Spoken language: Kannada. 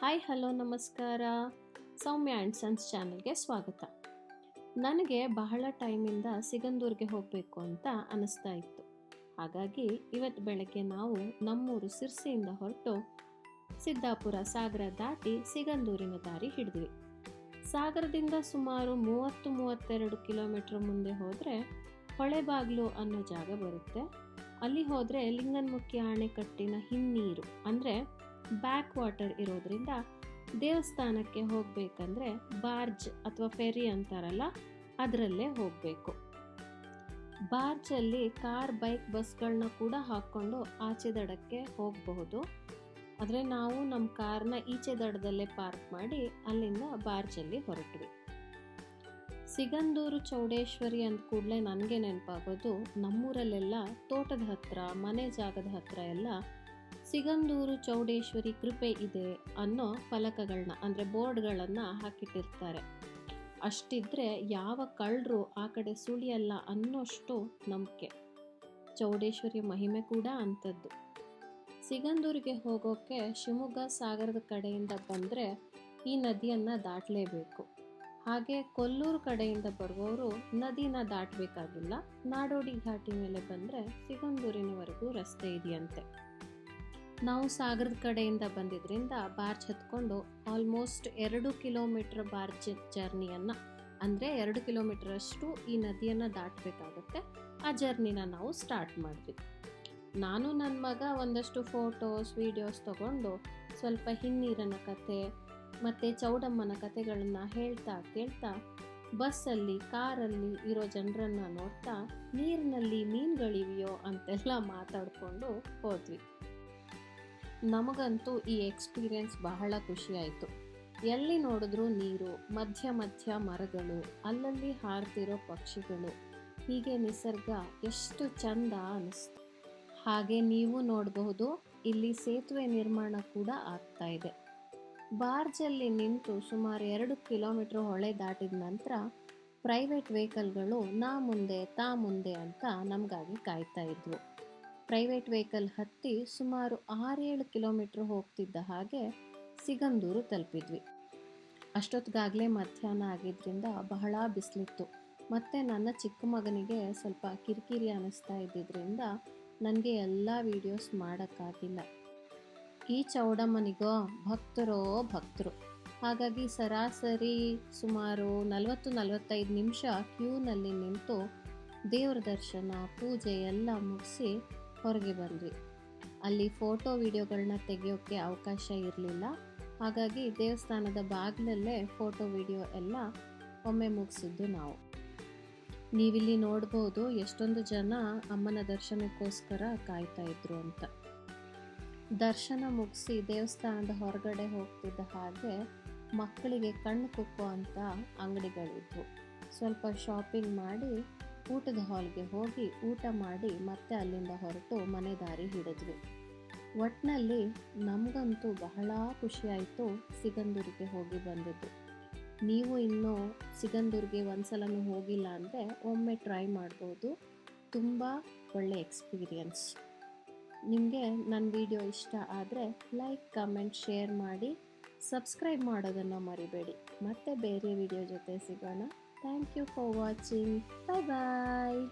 ಹಾಯ್ ಹಲೋ ನಮಸ್ಕಾರ. ಸೌಮ್ಯ ಆ್ಯಂಡ್ ಸನ್ಸ್ ಚಾನಲ್ಗೆ ಸ್ವಾಗತ. ನನಗೆ ಬಹಳ ಟೈಮಿಂದ ಸಿಗಂದೂರಿಗೆ ಹೋಗಬೇಕು ಅಂತ ಅನ್ನಿಸ್ತಾ ಇತ್ತು. ಹಾಗಾಗಿ ಇವತ್ತು ಬೆಳಗ್ಗೆ ನಾವು ನಮ್ಮೂರು ಸಿರ್ಸಿಯಿಂದ ಹೊರಟು ಸಿದ್ದಾಪುರ ಸಾಗರ ದಾಟಿ ಸಿಗಂದೂರಿನ ದಾರಿ ಹಿಡಿದ್ವಿ. ಸಾಗರದಿಂದ ಸುಮಾರು 30-32 ಕಿಲೋಮೀಟ್ರ್ ಮುಂದೆ ಹೋದರೆ ಹೊಳೆಬಾಗ್ಲು ಅನ್ನೋ ಜಾಗ ಬರುತ್ತೆ. ಅಲ್ಲಿ ಹೋದರೆ ಲಿಂಗನಮುಖಿ ಅಣೆಕಟ್ಟಿನ ಹಿನ್ನೀರು ಅಂದರೆ ಬ್ಯಾಕ್ ವಾಟರ್ ಇರೋದ್ರಿಂದ ದೇವಸ್ಥಾನಕ್ಕೆ ಹೋಗಬೇಕಂದ್ರೆ ಬಾರ್ಜ್ ಅಥವಾ ಫೆರಿ ಅಂತಾರಲ್ಲ, ಅದರಲ್ಲೇ ಹೋಗಬೇಕು. ಬಾರ್ಜಲ್ಲಿ ಕಾರ್, ಬೈಕ್, ಬಸ್ಗಳನ್ನ ಕೂಡ ಹಾಕ್ಕೊಂಡು ಆಚೆ ದಡಕ್ಕೆ ಹೋಗಬಹುದು. ಆದರೆ ನಾವು ನಮ್ಮ ಕಾರ್ನ ಈಚೆ ದಡದಲ್ಲೇ ಪಾರ್ಕ್ ಮಾಡಿ ಅಲ್ಲಿಂದ ಬಾರ್ಜಲ್ಲಿ ಹೊರಟ್ವಿ. ಸಿಗಂದೂರು ಚೌಡೇಶ್ವರಿ ಅಂದ ಕೂಡಲೇ ನನಗೆ ನೆನಪಾಗೋದು, ನಮ್ಮೂರಲ್ಲೆಲ್ಲ ತೋಟದ ಹತ್ರ, ಮನೆ ಜಾಗದ ಹತ್ರ ಎಲ್ಲ ಸಿಗಂದೂರು ಚೌಡೇಶ್ವರಿ ಕೃಪೆ ಇದೆ ಅನ್ನೋ ಫಲಕಗಳನ್ನ ಅಂದರೆ ಬೋರ್ಡ್ಗಳನ್ನು ಹಾಕಿಟ್ಟಿರ್ತಾರೆ. ಅಷ್ಟಿದ್ರೆ ಯಾವ ಕಳ್ಳರು ಆ ಕಡೆ ಸುಳಿಯಲ್ಲ ಅನ್ನೋಷ್ಟು ನಂಬಿಕೆ. ಚೌಡೇಶ್ವರಿಯ ಮಹಿಮೆ ಕೂಡ ಅಂಥದ್ದು. ಸಿಗಂದೂರಿಗೆ ಹೋಗೋಕ್ಕೆ ಶಿವಮೊಗ್ಗ ಸಾಗರದ ಕಡೆಯಿಂದ ಬಂದರೆ ಈ ನದಿಯನ್ನು ದಾಟಲೇಬೇಕು. ಹಾಗೆ ಕೊಲ್ಲೂರು ಕಡೆಯಿಂದ ಬರುವವರು ನದಿನ ದಾಟಬೇಕಾಗಿಲ್ಲ. ನಾಡೋಡಿ ಘಾಟಿ ಮೇಲೆ ಬಂದರೆ ಸಿಗಂದೂರಿನವರೆಗೂ ರಸ್ತೆ ಇದೆಯಂತೆ. ನಾವು ಸಾಗರದ ಕಡೆಯಿಂದ ಬಂದಿದ್ದರಿಂದ ಬಾರ್ಜ್ ಹತ್ಕೊಂಡು ಆಲ್ಮೋಸ್ಟ್ 2 ಕಿಲೋಮೀಟ್ರ್ ಬಾರ್ಜ್ ಜರ್ನಿಯನ್ನು, ಅಂದರೆ 2 ಕಿಲೋಮೀಟ್ರಷ್ಟು ಈ ನದಿಯನ್ನು ದಾಟಬೇಕಾಗುತ್ತೆ. ಆ ಜರ್ನಿನ ನಾವು ಸ್ಟಾರ್ಟ್ ಮಾಡಿದ್ವಿ. ನಾನು ನನ್ನ ಮಗ ಒಂದಷ್ಟು ಫೋಟೋಸ್, ವಿಡಿಯೋಸ್ ತಗೊಂಡು ಸ್ವಲ್ಪ ಹಿನ್ನೀರನ ಕತೆ ಮತ್ತು ಚೌಡಮ್ಮನ ಕತೆಗಳನ್ನು ಹೇಳ್ತಾ ಕೇಳ್ತಾ ಬಸ್ಸಲ್ಲಿ, ಕಾರಲ್ಲಿ ಇರೋ ಜನರನ್ನು ನೋಡ್ತಾ ನೀರಿನಲ್ಲಿ ಮೀನುಗಳಿವೆಯೋ ಅಂತೆಲ್ಲ ಮಾತಾಡಿಕೊಂಡು ಹೋದ್ವಿ. ನಮಗಂತೂ ಈ ಎಕ್ಸ್ಪೀರಿಯನ್ಸ್ ಬಹಳ ಖುಷಿಯಾಯಿತು. ಎಲ್ಲಿ ನೋಡಿದ್ರೂ ನೀರು, ಮಧ್ಯ ಮಧ್ಯ ಮರಗಳು, ಅಲ್ಲಲ್ಲಿ ಹಾರ್ತಿರೋ ಪಕ್ಷಿಗಳು, ಹೀಗೆ ನಿಸರ್ಗ ಎಷ್ಟು ಚಂದ ಅನ್ನಿಸ್ತು. ಹಾಗೆ ನೀವು ನೋಡಬಹುದು, ಇಲ್ಲಿ ಸೇತುವೆ ನಿರ್ಮಾಣ ಕೂಡ ಆಗ್ತಾ ಇದೆ. ಬಾರ್ಜಲ್ಲಿ ನಿಂತು ಸುಮಾರು 2 ಕಿಲೋಮೀಟ್ರ್ ಹೊಳೆ ದಾಟಿದ ನಂತರ ಪ್ರೈವೇಟ್ ವೆಹಿಕಲ್ಗಳು ನಾ ಮುಂದೆ ತಾ ಮುಂದೆ ಅಂತ ನಮಗಾಗಿ ಕಾಯ್ತಾ ಇದ್ವು. ಪ್ರೈವೇಟ್ ವೆಹಿಕಲ್ ಹತ್ತಿ ಸುಮಾರು 6-7 ಕಿಲೋಮೀಟ್ರ್ ಹೋಗ್ತಿದ್ದ ಹಾಗೆ ಸಿಗಂದೂರು ತಲುಪಿದ್ವಿ. ಅಷ್ಟೊತ್ತಿಗಾಗಲೇ ಮಧ್ಯಾಹ್ನ ಆಗಿದ್ದರಿಂದ ಬಹಳ ಬಿಸಿಲಿತ್ತು. ಮತ್ತು ನನ್ನ ಚಿಕ್ಕ ಮಗನಿಗೆ ಸ್ವಲ್ಪ ಕಿರಿಕಿರಿ ಅನ್ನಿಸ್ತಾ ಇದ್ದಿದ್ದರಿಂದ ನನಗೆ ಎಲ್ಲ ವೀಡಿಯೋಸ್ ಮಾಡೋಕ್ಕಾಗಿಲ್ಲ. ಈ ಚೌಡಮ್ಮನಿಗೋ ಭಕ್ತರು. ಹಾಗಾಗಿ ಸರಾಸರಿ ಸುಮಾರು 40-45 ನಿಮಿಷ ಕ್ಯೂನಲ್ಲಿ ನಿಂತು ದೇವ್ರ ದರ್ಶನ, ಪೂಜೆ ಎಲ್ಲ ಮುಗಿಸಿ ಹೊರಗೆ ಬಂದ್ವಿ. ಅಲ್ಲಿ ಫೋಟೋ ವಿಡಿಯೋಗಳನ್ನ ತೆಗೆಯೋಕ್ಕೆ ಅವಕಾಶ ಇರಲಿಲ್ಲ. ಹಾಗಾಗಿ ದೇವಸ್ಥಾನದ ಬಾಗಿಲಲ್ಲೇ ಫೋಟೋ ವಿಡಿಯೋ ಎಲ್ಲ ಒಮ್ಮೆ ಮುಗಿಸಿದ್ದು ನಾವು. ನೀವಿಲ್ಲಿ ನೋಡ್ಬೋದು ಎಷ್ಟೊಂದು ಜನ ಅಮ್ಮನ ದರ್ಶನಕ್ಕೋಸ್ಕರ ಕಾಯ್ತಾ ಇದ್ರು ಅಂತ. ದರ್ಶನ ಮುಗಿಸಿ ದೇವಸ್ಥಾನದ ಹೊರಗಡೆ ಹೋಗ್ತಿದ್ದ ಹಾಗೆ ಮಕ್ಕಳಿಗೆ ಕಣ್ಣು ಕುಕ್ಕೋ ಅಂತ ಅಂಗಡಿಗಳಿದ್ವು. ಸ್ವಲ್ಪ ಶಾಪಿಂಗ್ ಮಾಡಿ ಊಟದ ಹಾಲ್ಗೆ ಹೋಗಿ ಊಟ ಮಾಡಿ ಮತ್ತೆ ಅಲ್ಲಿಂದ ಹೊರಟು ಮನೆ ದಾರಿ ಹಿಡಿದ್ವಿ. ಒಟ್ಟಿನಲ್ಲಿ ನಮಗಂತೂ ಬಹಳ ಖುಷಿಯಾಯಿತು ಸಿಗಂದೂರಿಗೆ ಹೋಗಿ ಬಂದಿದ್ದು. ನೀವು ಇನ್ನೂ ಸಿಗಂದೂರಿಗೆ ಒಂದ್ಸಲನೂ ಹೋಗಿಲ್ಲ ಅಂದರೆ ಒಮ್ಮೆ ಟ್ರೈ ಮಾಡ್ಬೋದು. ತುಂಬ ಒಳ್ಳೆ ಎಕ್ಸ್ಪೀರಿಯನ್ಸ್. ನಿಮಗೆ ನನ್ನ ವಿಡಿಯೋ ಇಷ್ಟ ಆದರೆ ಲೈಕ್, ಕಮೆಂಟ್, ಶೇರ್ ಮಾಡಿ, ಸಬ್ಸ್ಕ್ರೈಬ್ ಮಾಡೋದನ್ನು ಮರಿಬೇಡಿ. ಮತ್ತೆ ಬೇರೆ ವಿಡಿಯೋ ಜೊತೆ ಸಿಗೋಣ. Thank you for watching. Bye bye.